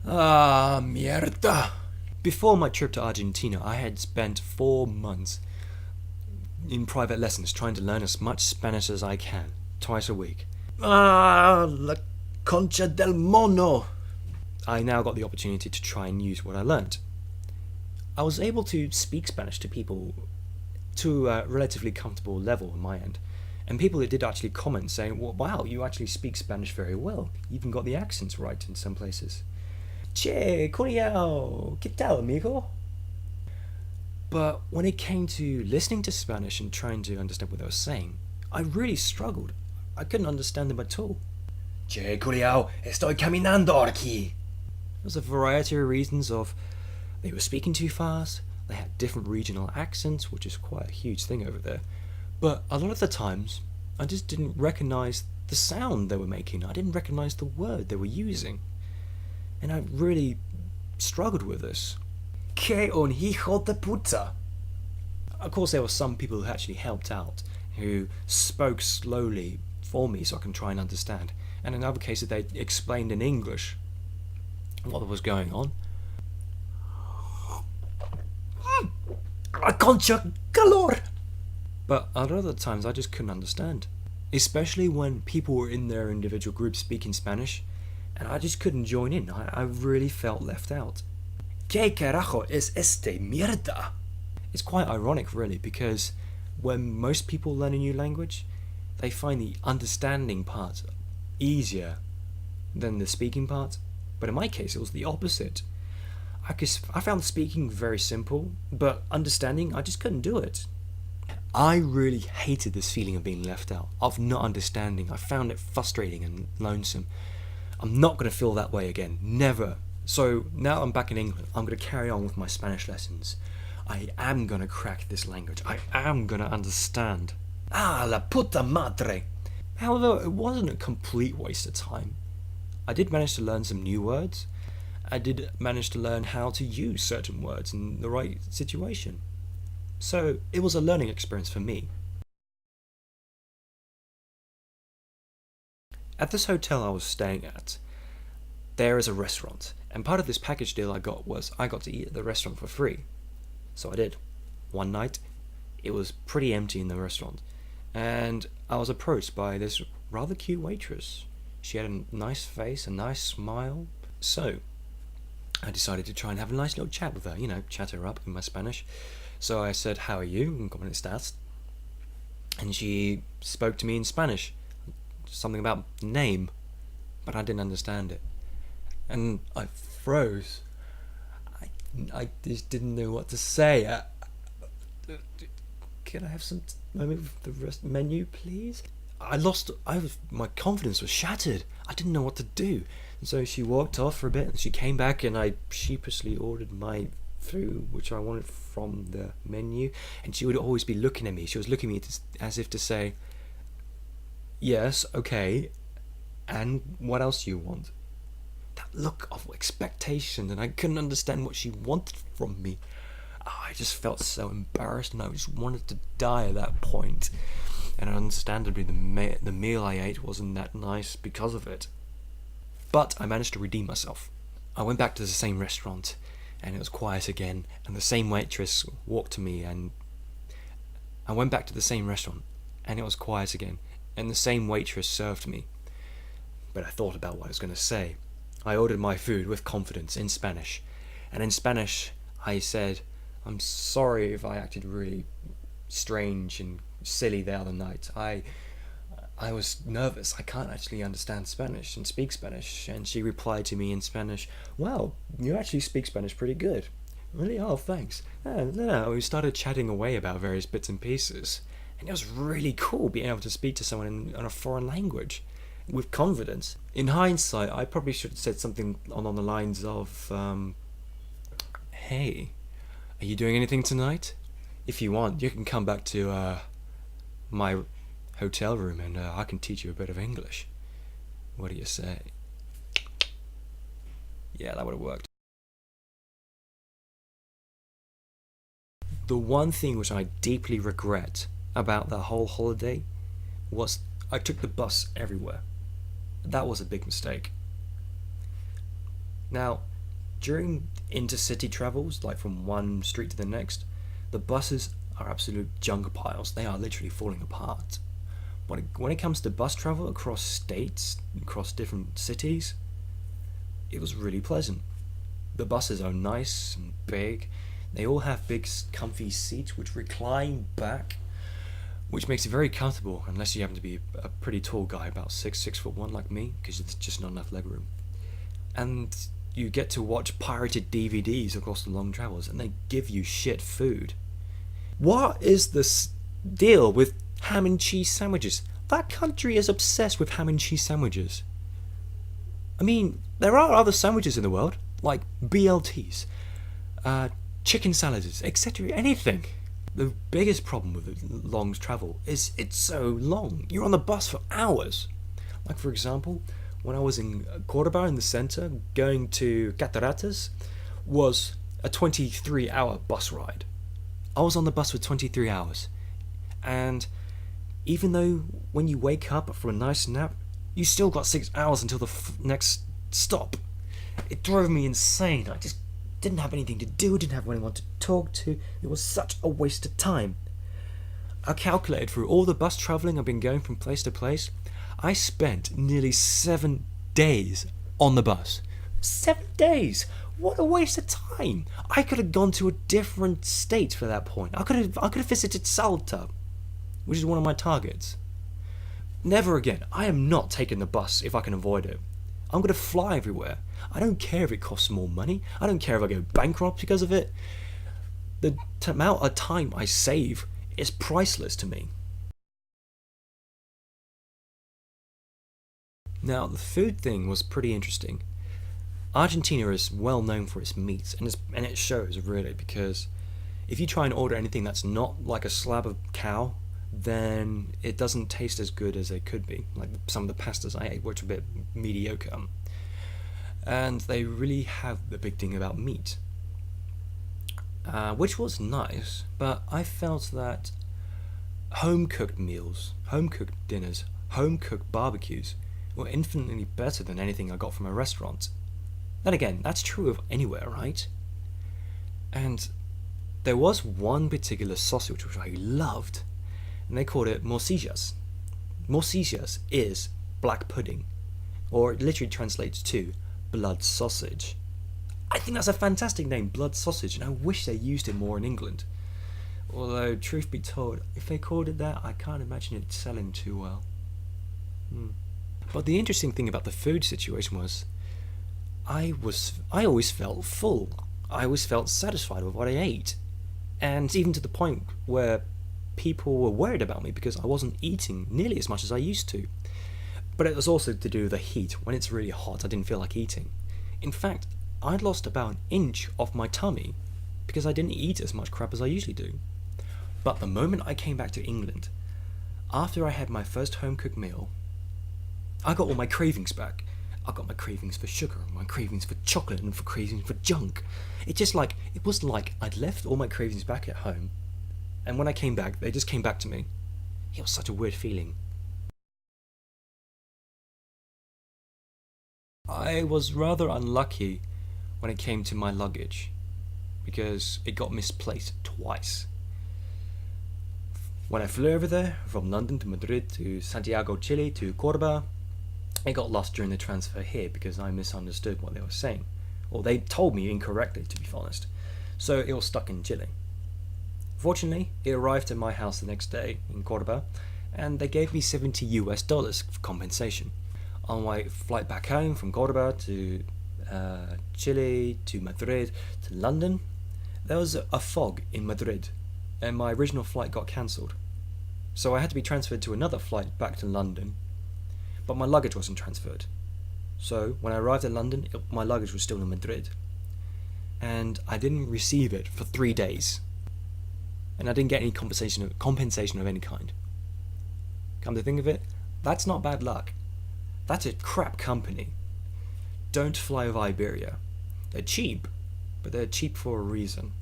Ah, mierda. Before my trip to Argentina, I had spent 4 months in private lessons trying to learn as much Spanish as I can, twice a week. Ah, la concha del mono. I now got the opportunity to try and use what I learned. I was able to speak Spanish to people to a relatively comfortable level on my end. And people that did actually comment saying, well, wow, you actually speak Spanish very well. You even got the accents right in some places. Che, curiao, ¿qué tal, amigo? But when it came to listening to Spanish and trying to understand what they were saying, I really struggled. I couldn't understand them at all. Che, curiao, estoy caminando aquí. There was a variety of reasons of they were speaking too fast, they had different regional accents, which is quite a huge thing over there. But a lot of the times, I just didn't recognize the sound they were making. I didn't recognize the word they were using. And I really struggled with this. Que un hijo de puta. Of course, there were some people who actually helped out, who spoke slowly for me so I can try and understand. And in other cases, they explained in English what was going on. La concha calor! But a lot of the times I just couldn't understand. Especially when people were in their individual groups speaking Spanish, and I just couldn't join in. I really felt left out. ¿Qué carajo es este mierda? It's quite ironic, really, because when most people learn a new language, they find the understanding part easier than the speaking part. But in my case, it was the opposite. I found speaking very simple, but understanding, I just couldn't do it. I really hated this feeling of being left out, of not understanding. I found it frustrating and lonesome. I'm not going to feel that way again, never. So now I'm back in England, I'm going to carry on with my Spanish lessons. I am going to crack this language. I am going to understand. Ah, la puta madre. However, it wasn't a complete waste of time. I did manage to learn some new words. I did manage to learn how to use certain words in the right situation. So it was a learning experience for me. At this hotel I was staying at, there is a restaurant, and part of this package deal I got was I got to eat at the restaurant for free. So I did. One night, it was pretty empty in the restaurant, and I was approached by this rather cute waitress. She had a nice face, a nice smile. So I decided to try and have a nice little chat with her, chat her up in my Spanish. So I said, how are you? ¿Cómo estás? And she spoke to me in Spanish. Something about name. But I didn't understand it. And I froze. I just didn't know what to say. Can I have some moment with the rest menu, please? My confidence was shattered. I didn't know what to do. And so she walked off for a bit and she came back and I sheepishly ordered my food, which I wanted from the menu. And she would always be looking at me. She was looking at me as if to say, yes, okay, and what else do you want? That look of expectation, and I couldn't understand what she wanted from me. I just felt so embarrassed and I just wanted to die at that point. And understandably, the meal I ate wasn't that nice because of it. But I managed to redeem myself. I went back to the same restaurant, and it was quiet again, and the same waitress walked to me, and I went back to the same restaurant, and it was quiet again, and the same waitress served me. But I thought about what I was going to say. I ordered my food with confidence in Spanish, and in Spanish I said, I'm sorry if I acted really strange and silly the other night. I was nervous. I can't actually understand Spanish and speak Spanish. And she replied to me in Spanish, wow, you actually speak Spanish pretty good. Really? Oh, thanks. No. We started chatting away about various bits and pieces. And it was really cool being able to speak to someone in a foreign language with confidence. In hindsight, I probably should have said something on the lines of, hey, are you doing anything tonight? If you want, you can come back to my hotel room and I can teach you a bit of English. What do you say? Yeah, that would have worked. The one thing which I deeply regret about that whole holiday was I took the bus everywhere. That was a big mistake. Now, During intercity travels, like from one street to the next, the buses are absolute junk piles. They are literally falling apart. When it comes to bus travel across states, across different cities, it was really pleasant. The buses are nice and big. They all have big, comfy seats which recline back, which makes it very comfortable, unless you happen to be a pretty tall guy, about 6'1" like me, because there's just not enough legroom. And you get to watch pirated DVDs across the long travels, and they give you shit food. What is this deal with ham and cheese sandwiches? That country is obsessed with ham and cheese sandwiches. I mean, there are other sandwiches in the world, like BLTs, chicken salads, etc., anything. The biggest problem with long travel is it's so long. You're on the bus for hours. Like, for example, when I was in Cordoba in the center, going to Cataratas was a 23-hour bus ride. I was on the bus for 23 hours. And even though when you wake up from a nice nap, you still got 6 hours until the next stop. It drove me insane. I just didn't have anything to do, didn't have anyone to talk to. It was such a waste of time. I calculated through all the bus travelling I've been going from place to place, I spent nearly 7 days on the bus. 7 days! What a waste of time! I could have gone to a different state for that point. I could have visited Salta, which is one of my targets. Never again. I am not taking the bus if I can avoid it. I'm going to fly everywhere. I don't care if it costs more money. I don't care if I go bankrupt because of it. The amount of time I save is priceless to me. Now, the food thing was pretty interesting. Argentina is well known for its meat, and it shows really, because if you try and order anything that's not like a slab of cow, then it doesn't taste as good as it could be. Like some of the pastas I ate, which are a bit mediocre. And they really have the big thing about meat, which was nice, but I felt that home-cooked meals, home-cooked dinners, home-cooked barbecues were infinitely better than anything I got from a restaurant. Then again, that's true of anywhere, right? And there was one particular sausage which I loved, and they called it morcillas. Morcillas is black pudding, or it literally translates to blood sausage. I think that's a fantastic name, blood sausage, and I wish they used it more in England. Although, truth be told, if they called it that, I can't imagine it selling too well. But the interesting thing about the food situation was, I always felt full. I always felt satisfied with what I ate. And even to the point where people were worried about me because I wasn't eating nearly as much as I used to. But it was also to do with the heat. When it's really hot, I didn't feel like eating. In fact, I'd lost about an inch off my tummy because I didn't eat as much crap as I usually do. But the moment I came back to England, after I had my first home-cooked meal, I got all my cravings back. I got my cravings for sugar, my cravings for chocolate, and for cravings for junk. It was like I'd left all my cravings back at home, and when I came back, they just came back to me. It was such a weird feeling. I was rather unlucky when it came to my luggage, because it got misplaced twice. When I flew over there, from London to Madrid to Santiago, Chile to Cordoba, it got lost during the transfer here because I misunderstood what they were saying. Or they told me incorrectly, to be honest. So it was stuck in Chile. Fortunately, it arrived at my house the next day in Cordoba, and they gave me $70 for compensation. On my flight back home from Cordoba to Chile to Madrid to London, there was a fog in Madrid, and my original flight got cancelled. So I had to be transferred to another flight back to London, but my luggage wasn't transferred. So when I arrived at London, my luggage was still in Madrid, and I didn't receive it for 3 days, and I didn't get any compensation of any kind. Come to think of it, that's not bad luck. That's a crap company. Don't fly with Iberia. They're cheap, but they're cheap for a reason.